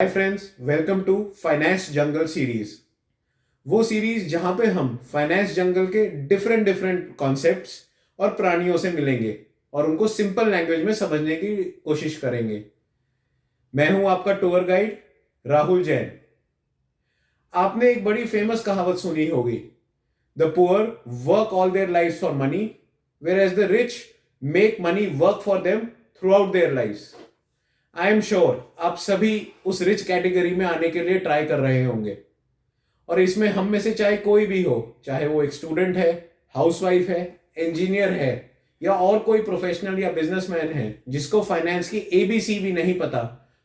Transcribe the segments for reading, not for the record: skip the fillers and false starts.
Hi friends, welcome to finance jungle series. वो series जहां पे हम फाइनेंस जंगल के डिफरेंट डिफरेंट कॉन्सेप्ट्स और प्राणियों से मिलेंगे और उनको सिंपल लैंग्वेज में समझने की कोशिश करेंगे। मैं हूं आपका टूर गाइड राहुल जैन। आपने एक बड़ी फेमस कहावत सुनी होगी, the poor work all their life for money whereas the rich make money work for them throughout their life. I am sure आप सभी उस रिच कैटेगरी में आने के लिए ट्राई कर रहे होंगे। और इसमें हम में से चाहे कोई भी हो, चाहे वो एक स्टूडेंट है, हाउसवाइफ है, इंजीनियर है या और कोई प्रोफेशनल या बिजनेसमैन है जिसको फाइनेंस की एबीसी भी नहीं पता,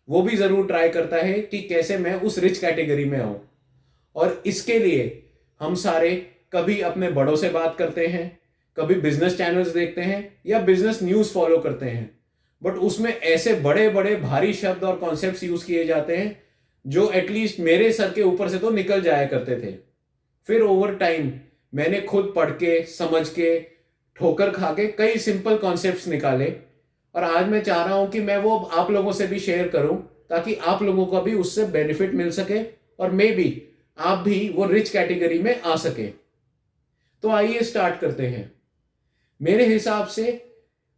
वो भी जरूर ट्राई करता है कि कैसे मैं उस रिच कैटेगरी में आऊं। और इसके लिए हम सारे कभी अपने बड़ों से बात करते हैं, कभी बिजनेस चैनल्स देखते हैं या बिजनेस न्यूज फॉलो करते हैं, बट उसमें ऐसे बड़े बड़े भारी शब्द और कॉन्सेप्ट्स यूज किए जाते हैं जो एटलीस्ट मेरे सर के ऊपर से तो निकल जाया करते थे। फिर ओवर टाइम मैंने खुद पढ़ के, समझ के, ठोकर खा के कई सिंपल कॉन्सेप्ट्स निकाले और आज मैं चाह रहा हूं कि मैं वो आप लोगों से भी शेयर करूं ताकि आप लोगों को भी उससे बेनिफिट मिल सके और मे बी आप भी वो रिच कैटेगरी में आ सके। तो आइए स्टार्ट करते हैं। मेरे हिसाब से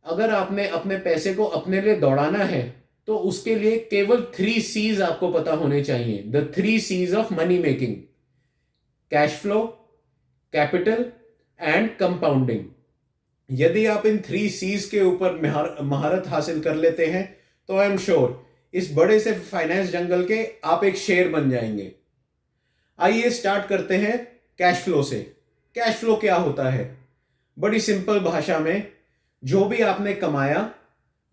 अगर आपने अपने पैसे को अपने लिए दौड़ाना है तो उसके लिए केवल 3 C's आपको पता होने चाहिए। The 3 C's of money making: cash flow, capital and compounding. यदि आप इन 3 C's के ऊपर महारत हासिल कर लेते हैं तो आई एम श्योर इस बड़े से फाइनेंस जंगल के आप एक शेर बन जाएंगे। आइए स्टार्ट करते हैं कैश फ्लो से। कैश फ्लो क्या होता है? बड़ी सिंपल भाषा में, जो भी आपने कमाया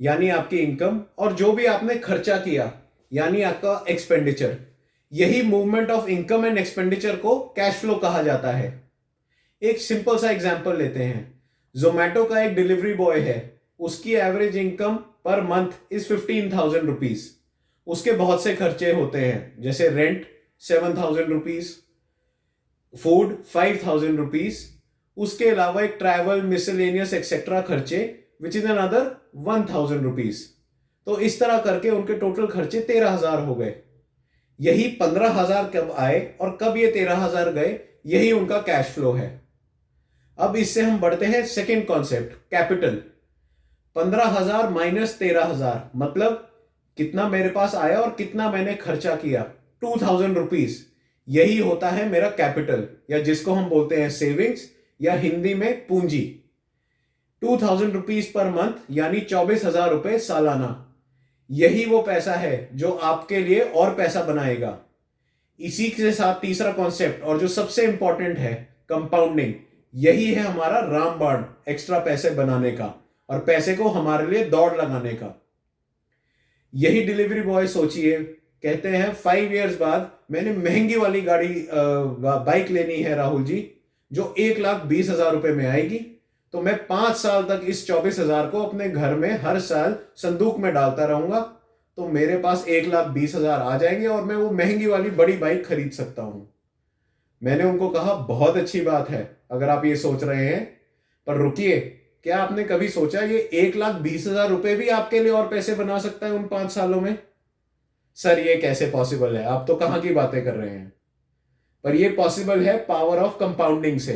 यानी आपकी इनकम और जो भी आपने खर्चा किया यानी आपका एक्सपेंडिचर, यही movement of income and expenditure को कैश फ्लो कहा जाता है। एक सिंपल सा एग्जांपल लेते हैं। जोमैटो का एक डिलीवरी बॉय है, उसकी average income per month is 15,000 rupees. उसके बहुत से खर्चे होते हैं जैसे रेंट 7,000 रुपीज, फूड 5,000 रुपीज, उसके अलावा एक ट्रैवल, मिसलेनियस एक्सेट्रा खर्चे विच इज अनदर 1,000 रुपीज। तो इस तरह करके उनके टोटल खर्चे 13,000 हो गए। यही 15,000 कब आए और कब ये 13,000 गए, यही उनका कैश फ्लो है। अब इससे हम बढ़ते हैं सेकेंड कॉन्सेप्ट, कैपिटल। 15,000 माइनस 13,000 मतलब कितना मेरे पास आया और कितना मैंने खर्चा किया, 2,000 रुपीज। यही होता है मेरा कैपिटल या जिसको हम बोलते हैं सेविंग्स या हिंदी में पूंजी। 2,000 रुपीज पर मंथ यानी 24,000 रुपए सालाना। यही वो पैसा है जो आपके लिए और पैसा बनाएगा। इसी के साथ तीसरा कॉन्सेप्ट और जो सबसे इंपॉर्टेंट है, कंपाउंडिंग। यही है हमारा रामबाण एक्स्ट्रा पैसे बनाने का और पैसे को हमारे लिए दौड़ लगाने का। यही डिलीवरी बॉय सोचिए, कहते हैं 5 इयर्स बाद मैंने महंगी वाली गाड़ी बाइक लेनी है राहुल जी, जो 1,20,000 रुपए में आएगी। तो मैं 5 साल तक इस 24,000 को अपने घर में हर साल संदूक में डालता रहूंगा, तो मेरे पास 1,20,000 आ जाएंगे और मैं वो महंगी वाली बड़ी बाइक खरीद सकता हूं। मैंने उनको कहा, बहुत अच्छी बात है अगर आप ये सोच रहे हैं, पर रुकिए, क्या आपने कभी सोचा ये 1,20,000 रुपए भी आपके लिए और पैसे बना सकता है उन 5 सालों में? सर ये कैसे पॉसिबल है, आप तो कहां की बातें कर रहे हैं। पर ये पॉसिबल है पावर ऑफ कंपाउंडिंग से।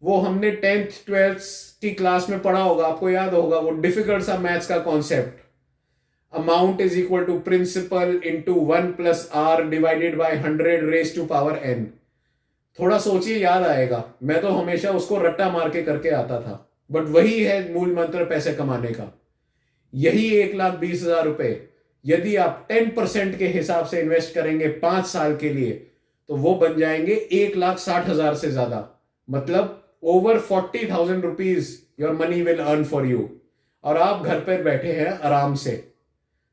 वो हमने 10th 12th की क्लास में पढ़ा होगा, आपको याद होगा वो डिफिकल्ट सा मैथ्स का concept, amount is equal to principal into 1 plus r divided by 100 raise to power n। थोड़ा सोचिए, याद आएगा। मैं तो हमेशा उसको रट्टा मार के करके आता था, बट वही है मूल मंत्र पैसे कमाने का। यही 1,20,000 रुपए यदि आप 10% के हिसाब से इन्वेस्ट करेंगे 5 साल के लिए, तो वो बन जाएंगे 1,60,000 से ज्यादा। मतलब over 40,000 rupees your money will earn for you. और आप घर पर बैठे हैं आराम से।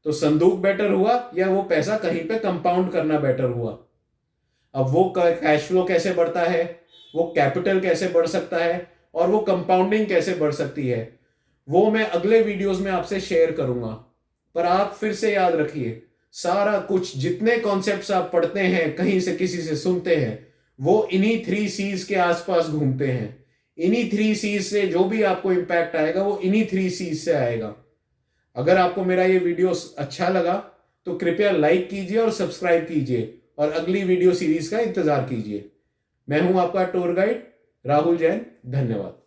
तो संदूक बेटर हुआ या वो पैसा कहीं पे कंपाउंड करना बेटर हुआ? अब वो कैश फ्लो कैसे बढ़ता है, वो कैपिटल कैसे बढ़ सकता है और वो कंपाउंडिंग कैसे बढ़ सकती है, वो मैं अगले वीडियोस में आपसे शेयर करूंगा। पर आप फिर से याद रखिए, सारा कुछ जितने कॉन्सेप्ट्स आप पढ़ते हैं, कहीं से किसी से सुनते हैं, वो इन्हीं 3 C's के आसपास घूमते हैं। इन्हीं 3 C's से जो भी आपको इंपैक्ट आएगा वो इन्हीं 3 C's से आएगा। अगर आपको मेरा ये वीडियो अच्छा लगा तो कृपया लाइक कीजिए और सब्सक्राइब कीजिए और अगली वीडियो सीरीज का इंतजार कीजिए। मैं हूं आपका टूर गाइड राहुल जैन। धन्यवाद।